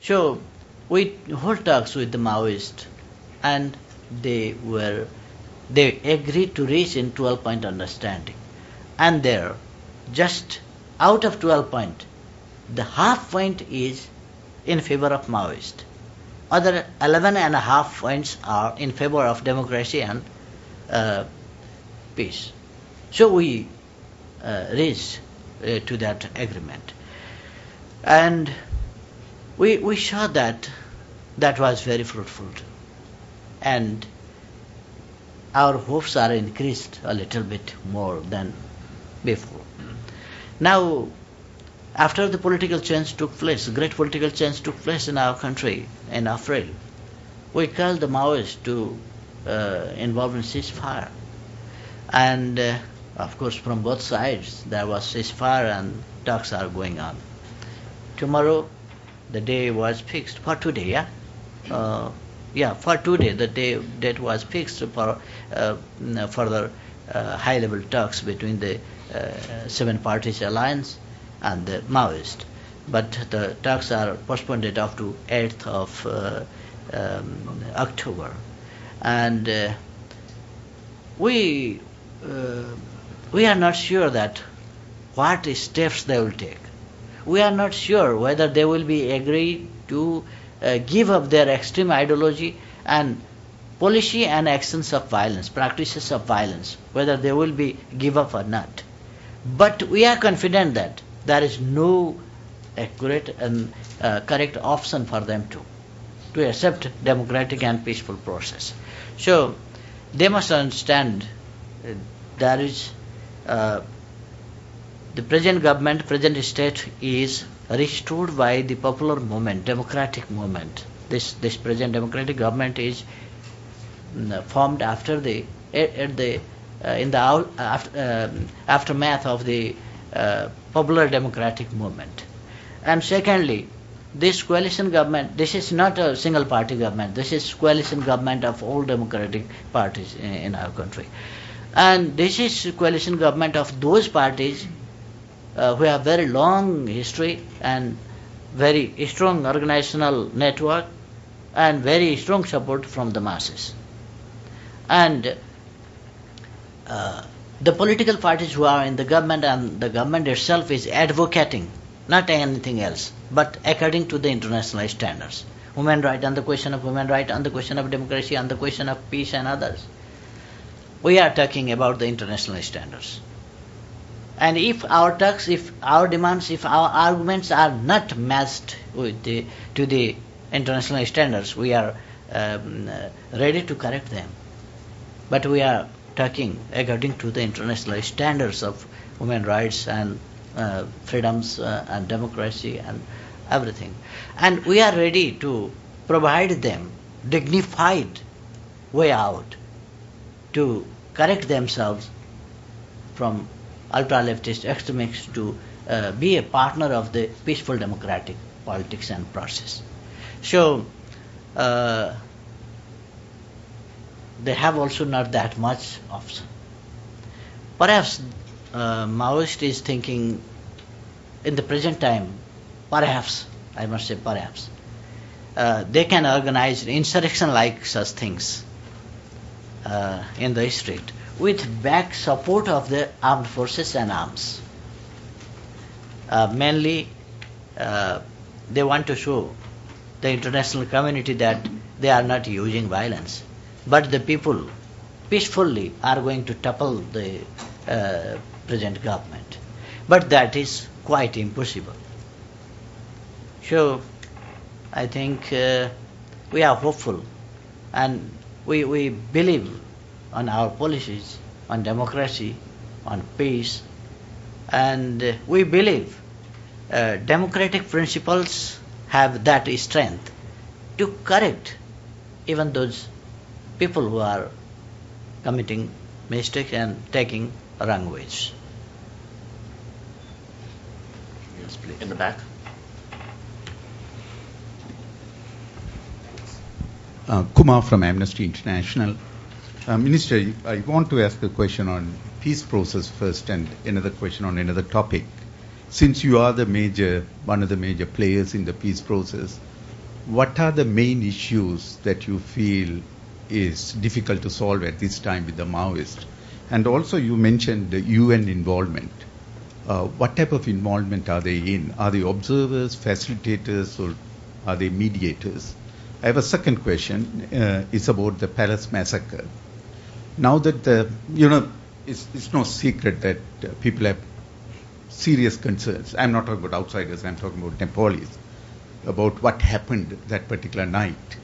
So we hold talks with the Maoists, and they agreed to reach in 12-point understanding. And there, just out of 12 point, the half point is in favor of Maoist. Other 11 and a half points are in favor of democracy and peace. So we reached to that agreement. And we saw that was very fruitful. And our hopes are increased a little bit more than before. Now, after the political change took place, great political change took place in our country in April, we called the Maoists to involve in ceasefire. And of course, from both sides, there was ceasefire and talks are going on. Tomorrow, the day was fixed for today, for today, the date was fixed for further high-level talks between the seven parties alliance and the Maoist. But the talks are postponed up to 8th of October. And we are not sure that what steps they will take. We are not sure whether they will be agreed to give up their extreme ideology and policy and actions of violence, practices of violence, whether they will be give up or not. But we are confident that there is no accurate and correct option for them to accept democratic and peaceful process. So they must understand there is the present government, present state is restored by the popular movement, democratic movement. This present democratic government is formed after aftermath of the popular democratic movement. And secondly, this coalition government, this is not a single party government, this is coalition government of all democratic parties in our country. And this is coalition government of those parties who have very long history and very strong organizational network and very strong support from the masses. And the political parties who are in the government and the government itself is advocating, not anything else, but according to the international standards. Human rights, on the question of human rights, on the question of democracy, on the question of peace and others. We are talking about the international standards. And if our talks, if our demands, if our arguments are not matched to the international standards, we are ready to correct them. But we are talking according to the international standards of human rights and freedoms and democracy and everything. And we are ready to provide them dignified way out to correct themselves from ultra-leftist extremists to be a partner of the peaceful democratic politics and process. So they have also not that much option. Perhaps Maoist is thinking in the present time, perhaps, I must say perhaps, they can organize insurrection-like such things in the street with back support of the armed forces and arms. Mainly, they want to show the international community that they are not using violence, but the people peacefully are going to topple the present government. But that is quite impossible. So, I think we are hopeful and we believe on our policies, on democracy, on peace, and we believe democratic principles have that strength to correct even those people who are committing mistakes and taking wrong ways. Yes, please. In the back. Kumar from Amnesty International. Minister, I want to ask a question on peace process first and another question on another topic. Since you are one of the major players in the peace process, what are the main issues that you feel is difficult to solve at this time with the Maoists? And also you mentioned the UN involvement. What type of involvement are they in? Are they observers, facilitators, or are they mediators? I have a second question. It's about the Palace massacre. Now that it's no secret that people have serious concerns. I'm not talking about outsiders. I'm talking about Nepalese, about what happened that particular night.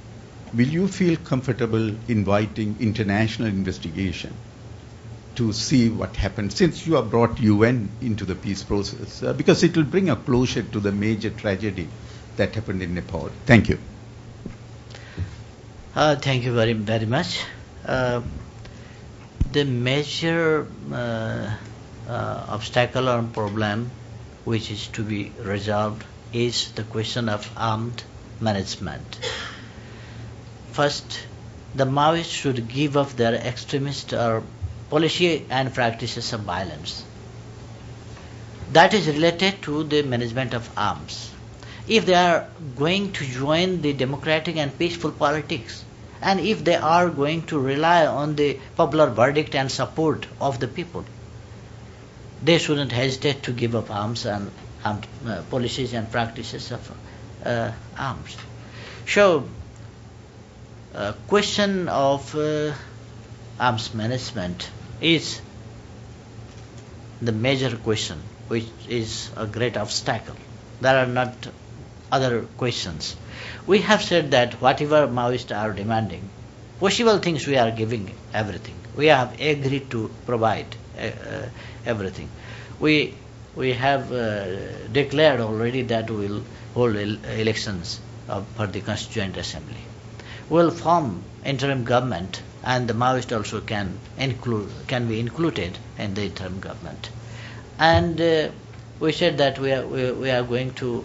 Will you feel comfortable inviting international investigation to see what happened, since you have brought UN into the peace process, because it will bring a closure to the major tragedy that happened in Nepal? Thank you. Thank you very, very much. The major obstacle or problem which is to be resolved is the question of armed management. First, the Maoists should give up their extremist or policy and practices of violence. That is related to the management of arms. If they are going to join the democratic and peaceful politics, and if they are going to rely on the popular verdict and support of the people, they shouldn't hesitate to give up arms and policies and practices of arms. So, question of arms management is the major question, which is a great obstacle. There are not other questions. We have said that whatever Maoists are demanding, possible things we are giving everything. We have agreed to provide everything. We have declared already that we will hold elections for the Constituent Assembly. We will form interim government, and the Maoists also can be included in the interim government. And we said that we are going to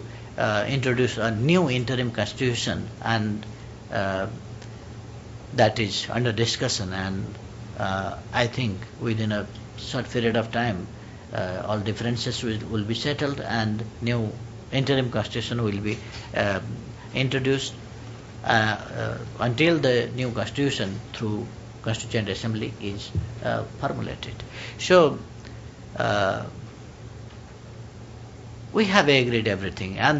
introduce a new interim constitution, and that is under discussion. And I think within a short period of time, all differences will be settled, and new interim constitution will be introduced until the new constitution through Constituent Assembly is formulated. So we have agreed everything, and